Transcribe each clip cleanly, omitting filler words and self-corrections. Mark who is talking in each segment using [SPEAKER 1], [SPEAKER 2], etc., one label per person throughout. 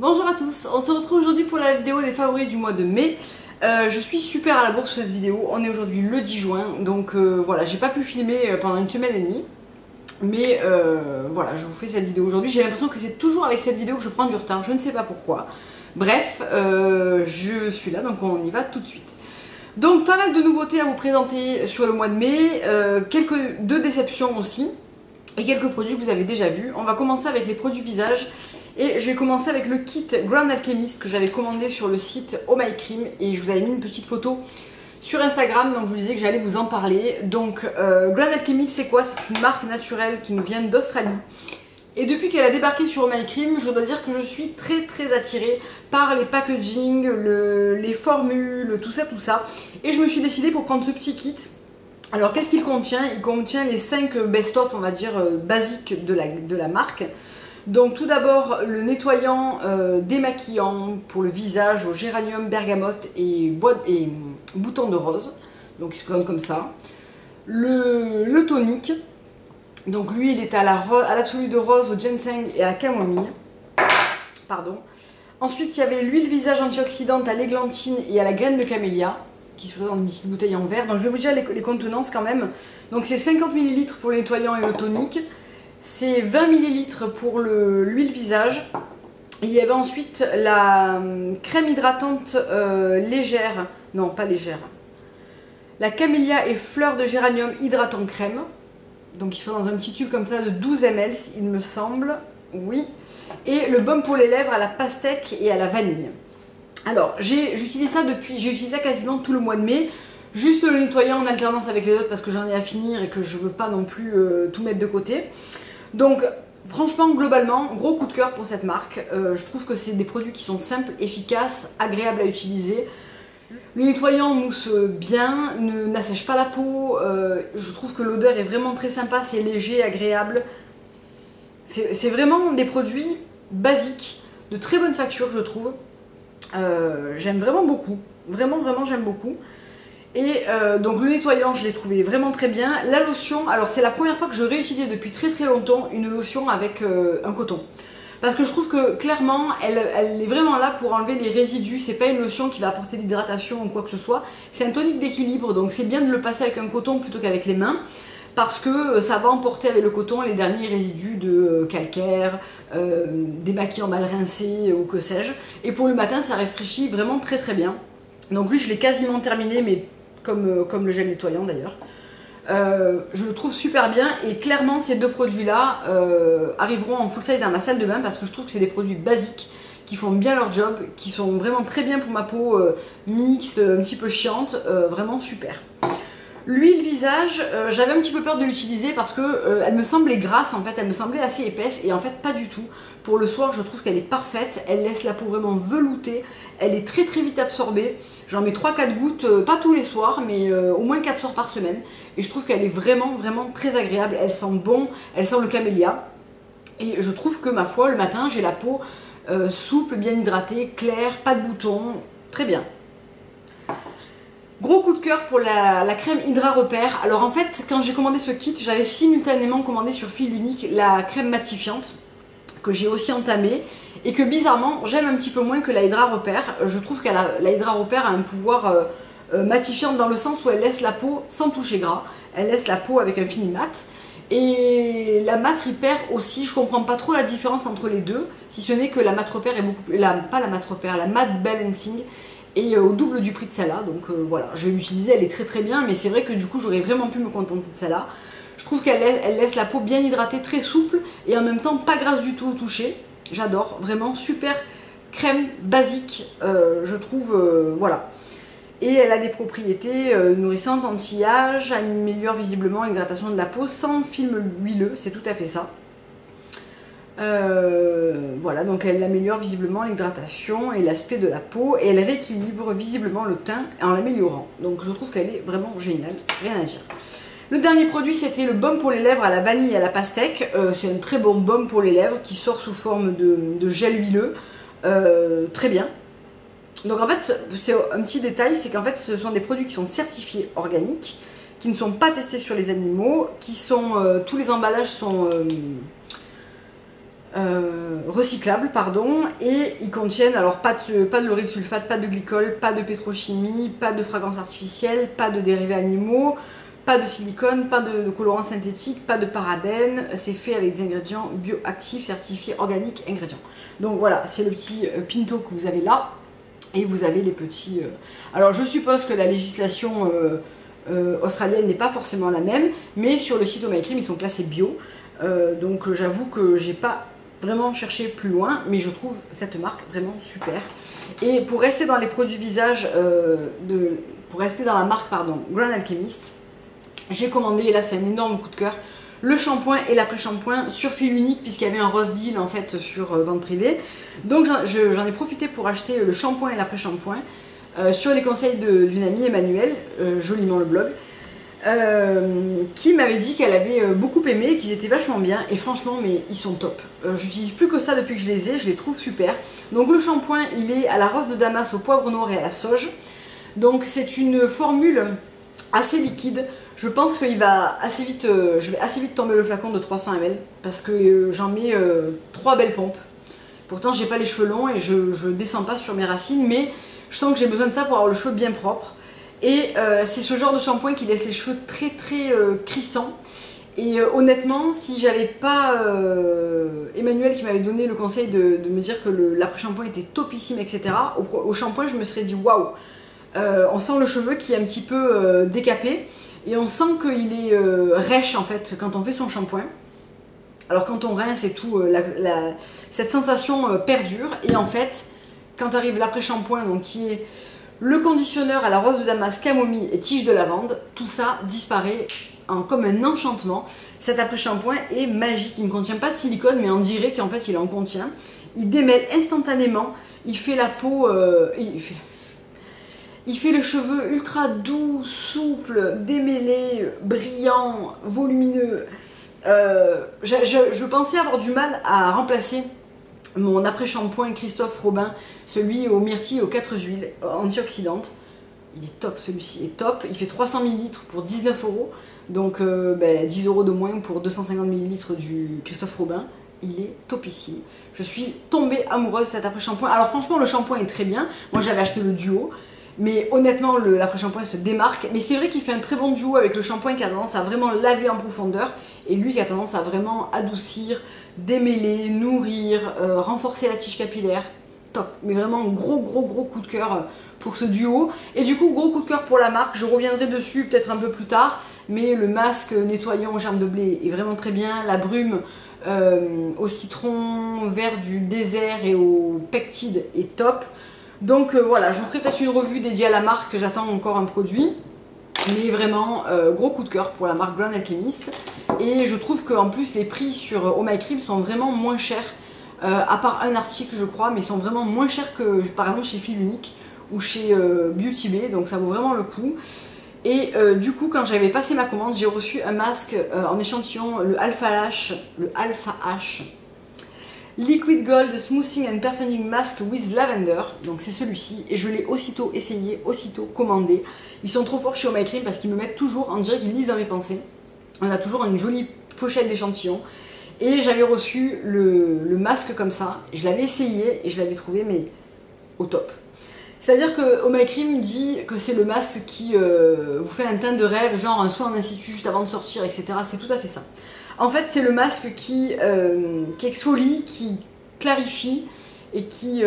[SPEAKER 1] Bonjour à tous, on se retrouve aujourd'hui pour la vidéo des favoris du mois de mai. Je suis super à la bourre sur cette vidéo, on est aujourd'hui le 10 juin, donc voilà, j'ai pas pu filmer pendant une semaine et demie. Mais voilà, je vous fais cette vidéo aujourd'hui. J'ai l'impression que c'est toujours avec cette vidéo que je prends du retard, je ne sais pas pourquoi. Bref, je suis là, donc on y va tout de suite. Donc pas mal de nouveautés à vous présenter sur le mois de mai, deux déceptions aussi, et quelques produits que vous avez déjà vus. On va commencer avec les produits visage. Et je vais commencer avec le kit Grand Alchemist que j'avais commandé sur le site Oh My Cream. Et je vous avais mis une petite photo sur Instagram, donc je vous disais que j'allais vous en parler. Donc Grand Alchemist, c'est quoi? C'est une marque naturelle qui nous vient d'Australie. Et depuis qu'elle a débarqué sur Oh My Cream, je dois dire que je suis très attirée par les packaging, les formules, tout ça. Et je me suis décidée pour prendre ce petit kit. Alors qu'est-ce qu'il contient? Il contient les 5 best-of, on va dire, basiques de la marque. Donc tout d'abord le nettoyant démaquillant pour le visage au géranium, bergamote et bouton de rose, donc il se présente comme ça. Le tonique, donc lui il est à l'absolu de rose, au ginseng et à la camomille. Pardon. Ensuite il y avait l'huile visage antioxydante à l'églantine et à la graine de camélia, qui se présente dans une petite bouteille en verre. Donc je vais vous dire les contenances quand même. Donc c'est 50 ml pour le nettoyant et le tonique. C'est 20 ml pour l'huile visage. Il y avait ensuite la crème hydratante légère, non pas légère, la camélia et fleur de géranium hydratant crème. Donc il se fait dans un petit tube comme ça de 12 ml, il me semble, oui. Et le baume pour les lèvres à la pastèque et à la vanille. Alors j'utilise ça quasiment tout le mois de mai. Juste le nettoyant en alternance avec les autres parce que j'en ai à finir et que je veux pas non plus tout mettre de côté. Donc franchement, globalement, gros coup de cœur pour cette marque. Je trouve que c'est des produits qui sont simples, efficaces, agréables à utiliser. Le nettoyant mousse bien, n'assèche pas la peau. Je trouve que l'odeur est vraiment très sympa, c'est léger, agréable. C'est vraiment des produits basiques, de très bonne facture, je trouve. J'aime vraiment beaucoup. Vraiment j'aime beaucoup. Et donc le nettoyant, je l'ai trouvé vraiment très bien. La lotion, alors c'est la première fois que je réutilisais depuis très longtemps une lotion avec un coton. Parce que je trouve que clairement, elle est vraiment là pour enlever les résidus. C'est pas une lotion qui va apporter l'hydratation ou quoi que ce soit. C'est un tonique d'équilibre, donc c'est bien de le passer avec un coton plutôt qu'avec les mains. Parce que ça va emporter avec le coton les derniers résidus de calcaire, des maquilles mal rincés ou que sais-je. Et pour le matin, ça réfléchit vraiment très bien. Donc lui, je l'ai quasiment terminé, mais comme le gel nettoyant d'ailleurs. Je le trouve super bien et clairement ces deux produits là arriveront en full size dans ma salle de bain parce que je trouve que c'est des produits basiques qui font bien leur job, qui sont vraiment très bien pour ma peau mixte, un petit peu chiante, vraiment super. L'huile visage, j'avais un petit peu peur de l'utiliser parce que elle me semblait grasse en fait, elle me semblait assez épaisse et en fait pas du tout. Pour le soir, je trouve qu'elle est parfaite, elle laisse la peau vraiment veloutée, elle est très vite absorbée. J'en mets 3-4 gouttes, pas tous les soirs, mais au moins 4 soirs par semaine. Et je trouve qu'elle est vraiment très agréable, elle sent bon, elle sent le camélia. Et je trouve que ma foi, le matin, j'ai la peau souple, bien hydratée, claire, pas de boutons, très bien. Gros coup de cœur pour la crème Hydra Repère. Alors en fait, quand j'ai commandé ce kit, j'avais simultanément commandé sur fil unique la crème matifiante que j'ai aussi entamée et que bizarrement j'aime un petit peu moins que la Hydra Repère. Je trouve que la Hydra Repère a un pouvoir matifiant dans le sens où elle laisse la peau sans toucher gras. Elle laisse la peau avec un fini mat. Et la mat Repair aussi, je comprends pas trop la différence entre les deux, si ce n'est que la mat Repère est beaucoup plus... pas la mat Repère, la mat balancing et au double du prix de celle-là, donc voilà, je vais l'utiliser, elle est très bien, mais c'est vrai que du coup j'aurais vraiment pu me contenter de celle-là. Je trouve qu'elle laisse la peau bien hydratée, très souple et en même temps pas grasse du tout au toucher. J'adore, vraiment super crème basique, je trouve, voilà. Et elle a des propriétés nourrissantes, anti-âge, améliore visiblement l'hydratation de la peau sans film huileux, c'est tout à fait ça. Voilà, donc elle améliore visiblement l'hydratation et l'aspect de la peau et elle rééquilibre visiblement le teint en l'améliorant. Donc je trouve qu'elle est vraiment géniale, rien à dire. Le dernier produit, c'était le baume pour les lèvres à la vanille et à la pastèque. C'est un très bon baume pour les lèvres qui sort sous forme de gel huileux. Très bien. Donc en fait, c'est un petit détail, c'est qu'en fait ce sont des produits qui sont certifiés organiques, qui ne sont pas testés sur les animaux, qui sont tous les emballages sont recyclables, pardon, et ils contiennent alors pas de lauryl sulfate, pas de glycol, pas de pétrochimie, pas de fragrances artificielles, pas de dérivés animaux, pas de silicone, pas de colorants synthétiques, pas de parabènes. C'est fait avec des ingrédients bioactifs, certifiés organiques ingrédients. Donc voilà, c'est le petit pinto que vous avez là, et vous avez les petits... Alors je suppose que la législation australienne n'est pas forcément la même, mais sur le site Oh My Cream ils sont classés bio, donc j'avoue que j'ai pas vraiment cherché plus loin, mais je trouve cette marque vraiment super. Et pour rester dans les produits visage, pour rester dans la marque pardon, Grand Alchemist, j'ai commandé, et là c'est un énorme coup de cœur, le shampoing et l'après-shampoing sur fil unique, puisqu'il y avait un rose deal en fait sur vente privée. Donc j'en ai profité pour acheter le shampoing et l'après-shampoing sur les conseils d'une amie, Emmanuelle, joliment le blog, qui m'avait dit qu'elle avait beaucoup aimé, qu'ils étaient vachement bien, et franchement mais ils sont top. J'utilise plus que ça depuis que je les trouve super. Donc le shampoing il est à la rose de Damas, au poivre noir et à la sauge. Donc c'est une formule assez liquide. Je pense qu'il va assez vite, je vais assez vite tomber le flacon de 300 ml parce que j'en mets 3 belles pompes. Pourtant j'ai pas les cheveux longs et je descends pas sur mes racines, mais je sens que j'ai besoin de ça pour avoir le cheveu bien propre. Et c'est ce genre de shampoing qui laisse les cheveux très très crissants. Et honnêtement, si j'avais pas Emmanuel qui m'avait donné le conseil de me dire que l'après-shampoing était topissime, etc., au shampoing je me serais dit waouh, on sent le cheveu qui est un petit peu décapé. Et on sent qu'il est rêche en fait quand on fait son shampoing. Alors quand on rince et tout, cette sensation perdure. Et en fait, quand arrive l'après-shampoing, donc qui est le conditionneur à la rose de Damas, camomille et tige de lavande, tout ça disparaît comme un enchantement. Cet après-shampoing est magique. Il ne contient pas de silicone, mais on dirait qu'en fait il en contient. Il démêle instantanément. Il fait la peau... Il fait le cheveu ultra doux, souple, démêlé, brillant, volumineux. Je pensais avoir du mal à remplacer mon après-shampoing Christophe Robin, celui au myrtille et aux 4 huiles antioxydantes. Il est top, celui-ci est top. Il fait 300 ml pour 19 €. Donc 10 € de moins pour 250 ml du Christophe Robin. Il est topissime. Je suis tombée amoureuse de cet après-shampoing. Alors franchement, le shampoing est très bien. Moi j'avais acheté le duo. Mais honnêtement, l'après-shampoing se démarque. Mais c'est vrai qu'il fait un très bon duo avec le shampoing qui a tendance à vraiment laver en profondeur. Et lui qui a tendance à vraiment adoucir, démêler, nourrir, renforcer la tige capillaire. Top. Mais vraiment gros coup de cœur pour ce duo. Et du coup, gros coup de cœur pour la marque. Je reviendrai dessus peut-être un peu plus tard. Mais le masque nettoyant aux germes de blé est vraiment très bien. La brume au citron vert du désert et au pectide est top. Donc voilà, je vous ferai peut-être une revue dédiée à la marque, j'attends encore un produit. Mais vraiment, gros coup de cœur pour la marque Grand Alchemist. Et je trouve qu'en plus les prix sur Oh My Cream sont vraiment moins chers. À part un article je crois, mais ils sont vraiment moins chers que par exemple chez Fil Unique ou chez Beauty Bay. Donc ça vaut vraiment le coup. Et du coup quand j'avais passé ma commande, j'ai reçu un masque en échantillon, le Alpha H Liquid Gold Smoothing and Perfuming Mask with Lavender. Donc c'est celui-ci et je l'ai aussitôt essayé, aussitôt commandé. Ils sont trop forts chez Oh My Cream parce qu'ils me mettent toujours, on dirait qu'ils lisent dans mes pensées. On a toujours une jolie pochette d'échantillon. Et j'avais reçu le masque comme ça, je l'avais essayé et je l'avais trouvé mais au top. C'est-à-dire que Oh My Cream dit que c'est le masque qui vous fait un teint de rêve, genre un soin en institut juste avant de sortir, etc. C'est tout à fait ça. En fait, c'est le masque qui exfolie, qui clarifie et qui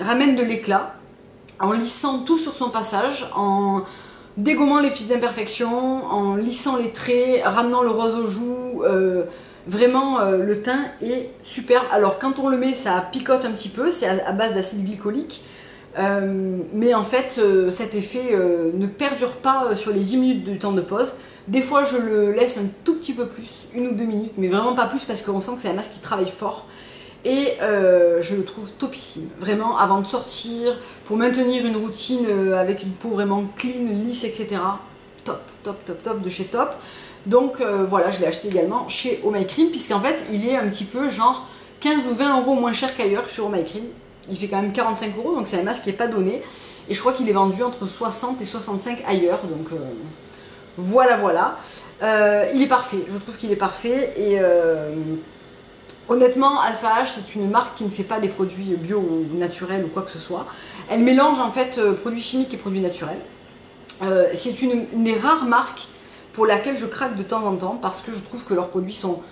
[SPEAKER 1] ramène de l'éclat en lissant tout sur son passage, en dégommant les petites imperfections, en lissant les traits, ramenant le rose aux joues. Vraiment, le teint est super. Alors, quand on le met, ça picote un petit peu, c'est à base d'acide glycolique. Mais en fait, cet effet ne perdure pas sur les 10 minutes du temps de pause. Des fois je le laisse un tout petit peu plus, 1 ou 2 minutes, mais vraiment pas plus parce qu'on sent que c'est un masque qui travaille fort. Et je le trouve topissime, vraiment avant de sortir, pour maintenir une routine avec une peau vraiment clean, lisse, etc. Top, top, top, top de chez Top. Donc voilà, je l'ai acheté également chez Oh My Cream, puisqu'en fait il est un petit peu genre 15 ou 20 € moins cher qu'ailleurs sur Oh My Cream. Il fait quand même 45 €, donc c'est un masque qui n'est pas donné. Et je crois qu'il est vendu entre 60 et 65 ailleurs, donc voilà. Il est parfait, je trouve qu'il est parfait. Honnêtement, Alpha H, c'est une marque qui ne fait pas des produits bio ou naturels ou quoi que ce soit. Elle mélange en fait produits chimiques et produits naturels. C'est une des rares marques pour laquelle je craque de temps en temps parce que je trouve que leurs produits sont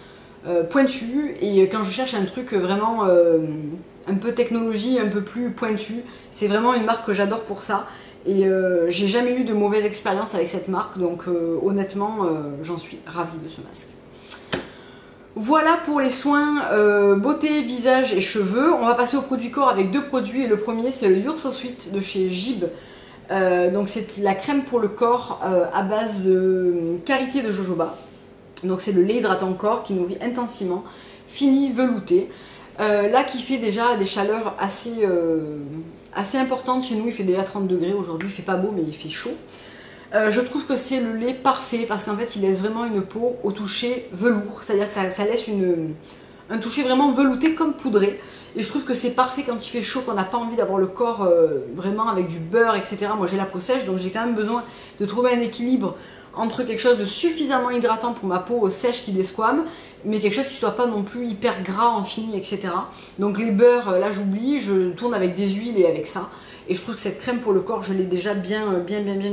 [SPEAKER 1] pointus et quand je cherche un truc vraiment un peu technologie, un peu plus pointu, c'est vraiment une marque que j'adore pour ça. Et j'ai jamais eu de mauvaise expérience avec cette marque, donc honnêtement, j'en suis ravie de ce masque. Voilà pour les soins beauté, visage et cheveux. On va passer aux produits corps avec deux produits. Et le premier, c'est le You're So Sweet de chez Jib. Donc c'est la crème pour le corps à base de karité de jojoba. Donc c'est le lait hydratant corps qui nourrit intensément, fini, velouté. Là qui fait déjà des chaleurs assez importantes chez nous. Il fait déjà 30 degrés aujourd'hui, il fait pas beau mais il fait chaud. Je trouve que c'est le lait parfait parce qu'en fait il laisse vraiment une peau au toucher velours, c'est-à-dire que ça laisse un toucher vraiment velouté comme poudré. Et je trouve que c'est parfait quand il fait chaud, qu'on n'a pas envie d'avoir le corps vraiment avec du beurre, etc. Moi j'ai la peau sèche donc j'ai quand même besoin de trouver un équilibre entre quelque chose de suffisamment hydratant pour ma peau sèche qui desquame, mais quelque chose qui soit pas non plus hyper gras en fini, etc. Donc les beurres, là j'oublie, je tourne avec des huiles et avec ça. Et je trouve que cette crème pour le corps, je l'ai déjà bien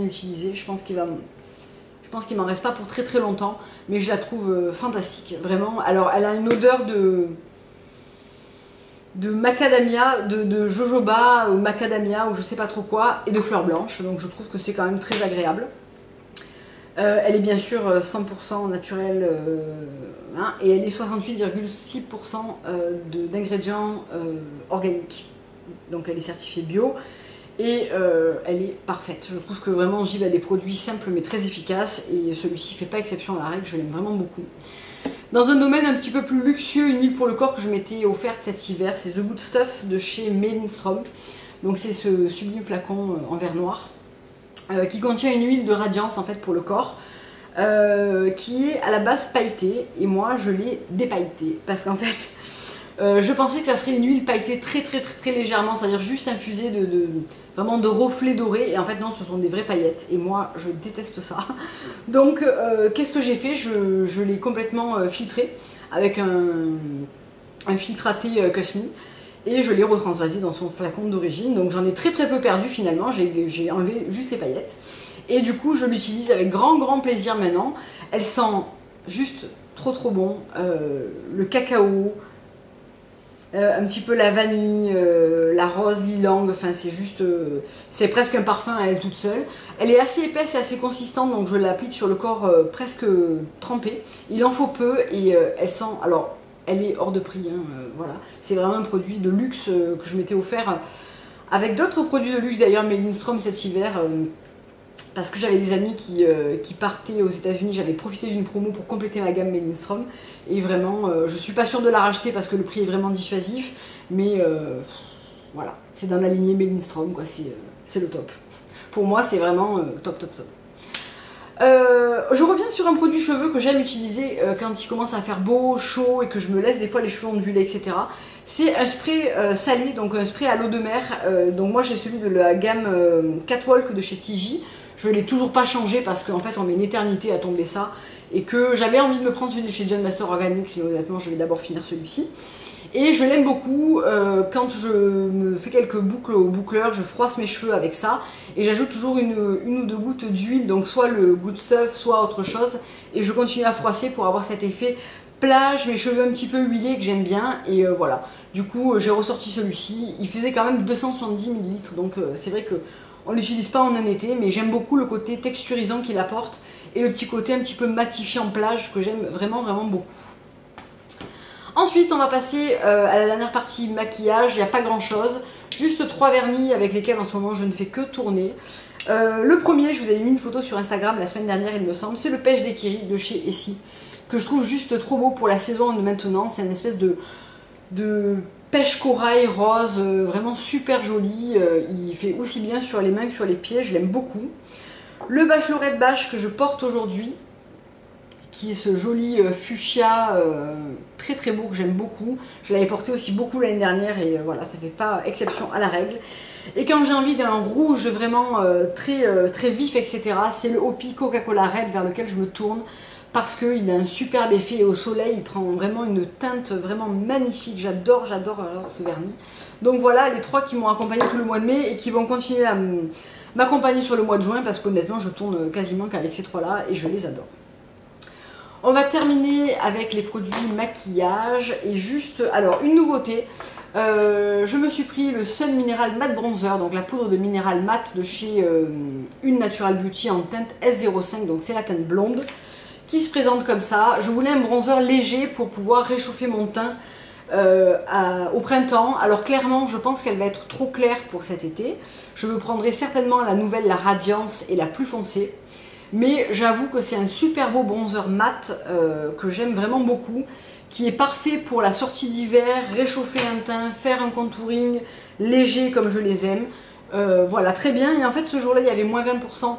[SPEAKER 1] utilisée. Je pense qu'il m'en reste pas pour très très longtemps, mais je la trouve fantastique, vraiment. Alors elle a une odeur de macadamia, de jojoba ou macadamia ou je sais pas trop quoi, et de fleurs blanches, donc je trouve que c'est quand même très agréable. Elle est bien sûr 100% naturelle hein, et elle est 68,6% d'ingrédients organiques. Donc elle est certifiée bio et elle est parfaite. Je trouve que vraiment Jib a des produits simples mais très efficaces et celui-ci fait pas exception à la règle, je l'aime vraiment beaucoup. Dans un domaine un petit peu plus luxueux, une huile pour le corps que je m'étais offerte cet hiver, c'est The Good Stuff de chez Lindstrom. Donc c'est ce sublime flacon en verre noir qui contient une huile de radiance en fait pour le corps. Qui est à la base pailletée et moi je l'ai dépailletée parce qu'en fait je pensais que ça serait une huile pailletée très légèrement, c'est-à-dire juste infusée vraiment de reflets dorés et en fait non, ce sont des vraies paillettes et moi je déteste ça. Donc qu'est-ce que j'ai fait? Je l'ai complètement filtré avec un filtraté Cosme et je l'ai retransvasé dans son flacon d'origine, donc j'en ai très peu perdu finalement, j'ai enlevé juste les paillettes. Et du coup, je l'utilise avec grand plaisir maintenant. Elle sent juste trop bon. Le cacao, un petit peu la vanille, la rose, l'ylang. Enfin, c'est juste... c'est presque un parfum à elle toute seule. Elle est assez épaisse et assez consistante, donc je l'applique sur le corps presque trempé. Il en faut peu et elle sent... Alors, elle est hors de prix, hein, voilà. C'est vraiment un produit de luxe que je m'étais offert avec d'autres produits de luxe d'ailleurs, mais Lindstrom cet hiver... parce que j'avais des amis qui partaient aux États-Unis, j'avais profité d'une promo pour compléter ma gamme Lindstrom et vraiment je suis pas sûre de la racheter parce que le prix est vraiment dissuasif, mais voilà, c'est dans la lignée Lindstrom quoi, c'est le top. Pour moi c'est vraiment top. Je reviens sur un produit cheveux que j'aime utiliser quand il commence à faire beau, chaud et que je me laisse des fois les cheveux ondulés, etc. C'est un spray salé, donc un spray à l'eau de mer. Donc moi j'ai celui de la gamme Catwalk de chez Tiji. Je ne l'ai toujours pas changé parce qu'en fait on met une éternité à tomber ça. Et que j'avais envie de me prendre celui de chez John Master Organics, mais honnêtement je vais d'abord finir celui-ci. Et je l'aime beaucoup, quand je me fais quelques boucles au boucleur, je froisse mes cheveux avec ça. Et j'ajoute toujours une ou deux gouttes d'huile, donc soit le Good Stuff, soit autre chose. Et je continue à froisser pour avoir cet effet plage, mes cheveux un petit peu huilés que j'aime bien. Et voilà, du coup j'ai ressorti celui-ci. Il faisait quand même 270 ml, donc c'est vrai qu'on ne l'utilise pas en un été. Mais j'aime beaucoup le côté texturisant qu'il apporte. Et le petit côté un petit peu matifiant plage que j'aime vraiment beaucoup. Ensuite, on va passer à la dernière partie maquillage. Il n'y a pas grand chose, juste 3 vernis avec lesquels en ce moment je ne fais que tourner. Le premier, je vous avais mis une photo sur Instagram la semaine dernière, il me semble, c'est le Pêche d'Ekiri de chez Essie, que je trouve juste trop beau pour la saison de maintenant. C'est une espèce de pêche corail rose, vraiment super joli. Il fait aussi bien sur les mains que sur les pieds, je l'aime beaucoup. Le Bachelorette Bâche que je porte aujourd'hui, qui est ce joli fuchsia très beau que j'aime beaucoup. Je l'avais porté aussi beaucoup l'année dernière et voilà, ça fait pas exception à la règle. Et quand j'ai envie d'un rouge vraiment très vif, etc., c'est le Hopi Coca-Cola Red vers lequel je me tourne parce qu'il a un superbe effet et au soleil, il prend vraiment une teinte vraiment magnifique. J'adore ce vernis. Donc voilà les 3 qui m'ont accompagné tout le mois de mai et qui vont continuer à m'accompagner sur le mois de juin parce qu'honnêtement je tourne quasiment qu'avec ces 3 là et je les adore. On va terminer avec les produits maquillage et juste, alors une nouveauté, je me suis pris le Sun Mineral Matte Bronzer, donc la poudre de minéral mat de chez Une Natural Beauty en teinte S05, donc c'est la teinte blonde, qui se présente comme ça. Je voulais un bronzer léger pour pouvoir réchauffer mon teint au printemps. Alors clairement je pense qu'elle va être trop claire pour cet été. Je me prendrai certainement la nouvelle, la Radiance et la plus foncée. Mais j'avoue que c'est un super beau bronzer mat que j'aime vraiment beaucoup, qui est parfait pour la sortie d'hiver, réchauffer un teint, faire un contouring léger comme je les aime. Voilà, très bien. Et en fait ce jour-là il y avait moins 20%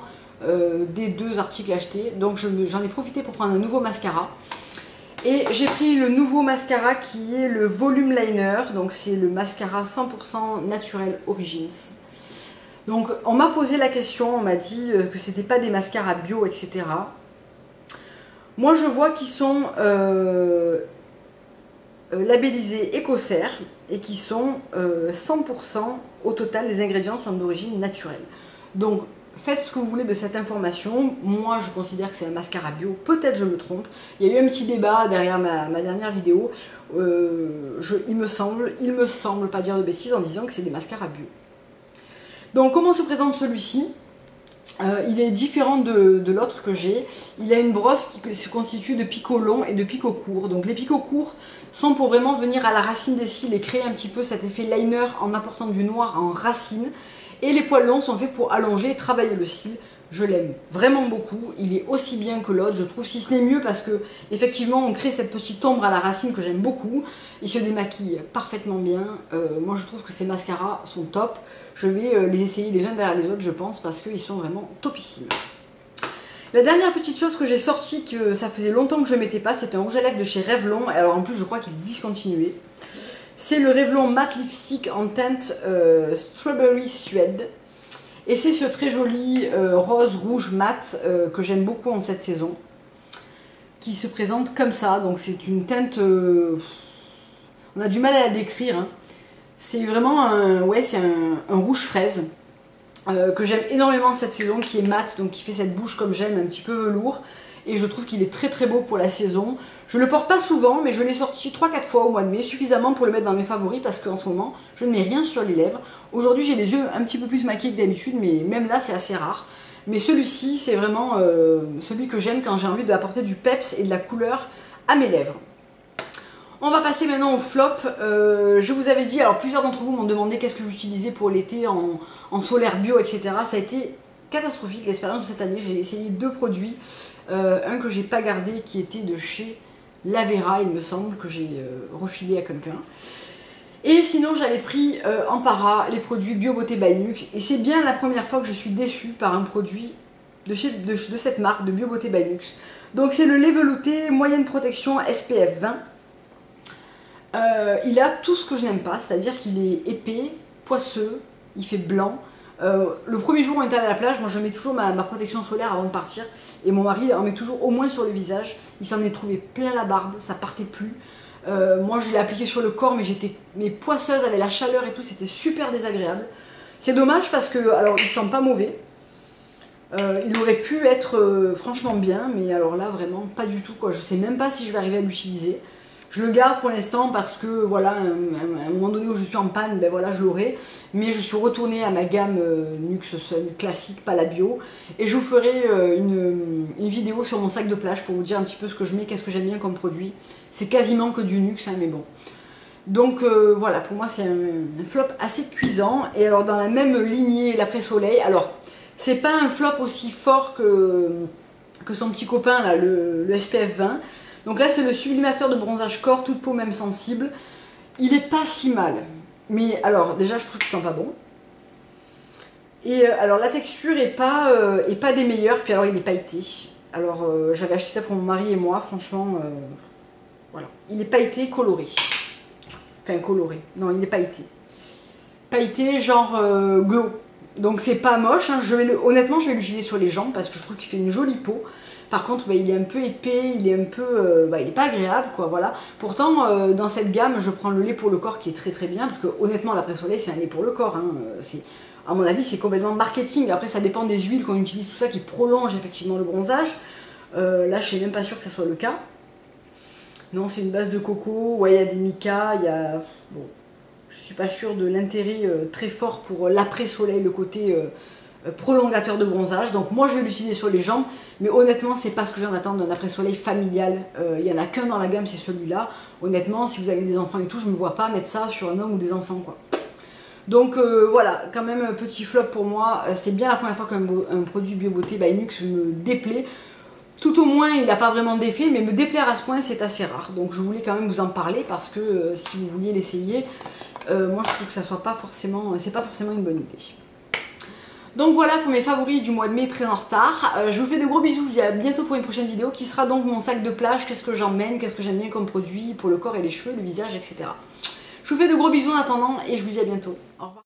[SPEAKER 1] des 2 articles achetés, donc j'en ai profité pour prendre un nouveau mascara. Et j'ai pris le nouveau mascara qui est le Volume Liner, donc c'est le mascara 100% naturel Origins. Donc on m'a posé la question, on m'a dit que c'était pas des mascaras bio, etc. Moi je vois qu'ils sont labellisés Écocert et qui sont 100% au total, les ingrédients sont d'origine naturelle. Donc faites ce que vous voulez de cette information. Moi je considère que c'est un mascara bio, peut-être je me trompe. Il y a eu un petit débat derrière ma dernière vidéo. Il me semble, pas dire de bêtises en disant que c'est des mascaras bio. Donc comment se présente celui-ci? Il est différent de l'autre que j'ai. Il a une brosse qui se constitue de picots longs et de picots courts. Donc les picots courts sont pour vraiment venir à la racine des cils et créer un petit peu cet effet liner en apportant du noir en racine. Et les poils longs sont faits pour allonger et travailler le cil. Je l'aime vraiment beaucoup. Il est aussi bien que l'autre, je trouve, si ce n'est mieux parce que effectivement on crée cette petite ombre à la racine que j'aime beaucoup. Il se démaquille parfaitement bien. Moi je trouve que ces mascaras sont top. Je vais les essayer les uns derrière les autres, je pense, parce qu'ils sont vraiment topissimes. La dernière petite chose que j'ai sortie, que ça faisait longtemps que je ne mettais pas, c'est un rouge à lèvres de chez Revlon. Alors en plus je crois qu'il est discontinué. C'est le Revlon Matte Lipstick en teinte Strawberry Suède. Et c'est ce très joli rose rouge mat que j'aime beaucoup en cette saison, qui se présente comme ça. Donc c'est une teinte, on a du mal à la décrire, hein. C'est vraiment un rouge fraise que j'aime énormément cette saison, qui est mat, donc qui fait cette bouche comme j'aime, un petit peu velours. Et je trouve qu'il est très très beau pour la saison. Je ne le porte pas souvent, mais je l'ai sorti 3-4 fois au mois de mai, suffisamment pour le mettre dans mes favoris, parce qu'en ce moment, je ne mets rien sur les lèvres. Aujourd'hui, j'ai les yeux un petit peu plus maquillés que d'habitude, mais même là, c'est assez rare. Mais celui-ci, c'est vraiment celui que j'aime quand j'ai envie d'apporter du peps et de la couleur à mes lèvres. On va passer maintenant au flop. Je vous avais dit, alors plusieurs d'entre vous m'ont demandé qu'est-ce que j'utilisais pour l'été en solaire bio, etc. Ça a été catastrophique l'expérience de cette année. J'ai essayé 2 produits. Un que j'ai pas gardé qui était de chez Lavera, il me semble, que j'ai refilé à quelqu'un. Et sinon j'avais pris en para les produits Bio Beauté by Nuxe. Et c'est bien la première fois que je suis déçue par un produit de cette marque, de Bio Beauté by Nuxe. Donc c'est le lait velouté moyenne protection SPF 20. Il a tout ce que je n'aime pas, c'est-à-dire qu'il est épais, poisseux, il fait blanc. Le premier jour où on est allé à la plage, moi je mets toujours ma protection solaire avant de partir, et mon mari en met toujours au moins sur le visage. Il s'en est trouvé plein la barbe, ça partait plus. Moi je l'ai appliqué sur le corps, mais j'étais poisseuse avec la chaleur et tout, c'était super désagréable. C'est dommage parce que, alors il sent pas mauvais, il aurait pu être franchement bien, mais alors là vraiment pas du tout quoi. Je sais même pas si je vais arriver à l'utiliser. Je le garde pour l'instant parce que voilà, à un moment donné où je suis en panne, ben voilà, je l'aurai. Mais je suis retournée à ma gamme Nuxe Sun classique, pas la bio. Et je vous ferai une vidéo sur mon sac de plage pour vous dire un petit peu ce que je mets, qu'est-ce que j'aime bien comme produit. C'est quasiment que du Nuxe, hein, mais bon. Donc voilà, pour moi c'est un flop assez cuisant. Et alors dans la même lignée, l'après-soleil, alors c'est pas un flop aussi fort que son petit copain là, le SPF 20. Donc là c'est le sublimateur de bronzage corps, toute peau même sensible. Il est pas si mal. Mais alors déjà je trouve qu'il sent pas bon. Et alors la texture est pas des meilleures. Puis alors il est pailleté. Alors j'avais acheté ça pour mon mari et moi. Franchement voilà. Il est pailleté, coloré. Enfin coloré. Non il est pailleté. Pailleté genre glow. Donc c'est pas moche. Hein. Honnêtement je vais l'utiliser sur les jambes parce que je trouve qu'il fait une jolie peau. Par contre, il est un peu épais, il est un peu, il est pas agréable, quoi, voilà. Pourtant, dans cette gamme, je prends le lait pour le corps qui est très très bien, parce que honnêtement, l'après-soleil, c'est un lait pour le corps, hein. À mon avis, c'est complètement marketing. Après, ça dépend des huiles qu'on utilise, tout ça, qui prolonge effectivement le bronzage. Là, je suis même pas sûre que ça soit le cas. Non, c'est une base de coco, ouais, il y a des micas, il y a... Bon, je suis pas sûre de l'intérêt très fort pour l'après-soleil, le côté prolongateur de bronzage. Donc moi, je vais l'utiliser sur les jambes, mais honnêtement, c'est pas ce que j'en attends d'un après-soleil familial. Il y en a qu'un dans la gamme, c'est celui-là. Honnêtement, si vous avez des enfants et tout, je me vois pas mettre ça sur un homme ou des enfants, quoi. Donc voilà, quand même un petit flop pour moi. C'est bien la première fois qu'un produit Bio Beauté by Nux me déplaît. Tout au moins, il n'a pas vraiment d'effet, mais me déplaire à ce point, c'est assez rare. Donc je voulais quand même vous en parler parce que si vous vouliez l'essayer, moi je trouve que ça soit pas forcément, c'est pas forcément une bonne idée. Donc voilà pour mes favoris du mois de mai, très en retard. Je vous fais de gros bisous, je vous dis à bientôt pour une prochaine vidéo qui sera donc mon sac de plage, qu'est-ce que j'emmène, qu'est-ce que j'aime bien comme produit pour le corps et les cheveux, le visage, etc. Je vous fais de gros bisous en attendant et je vous dis à bientôt. Au revoir.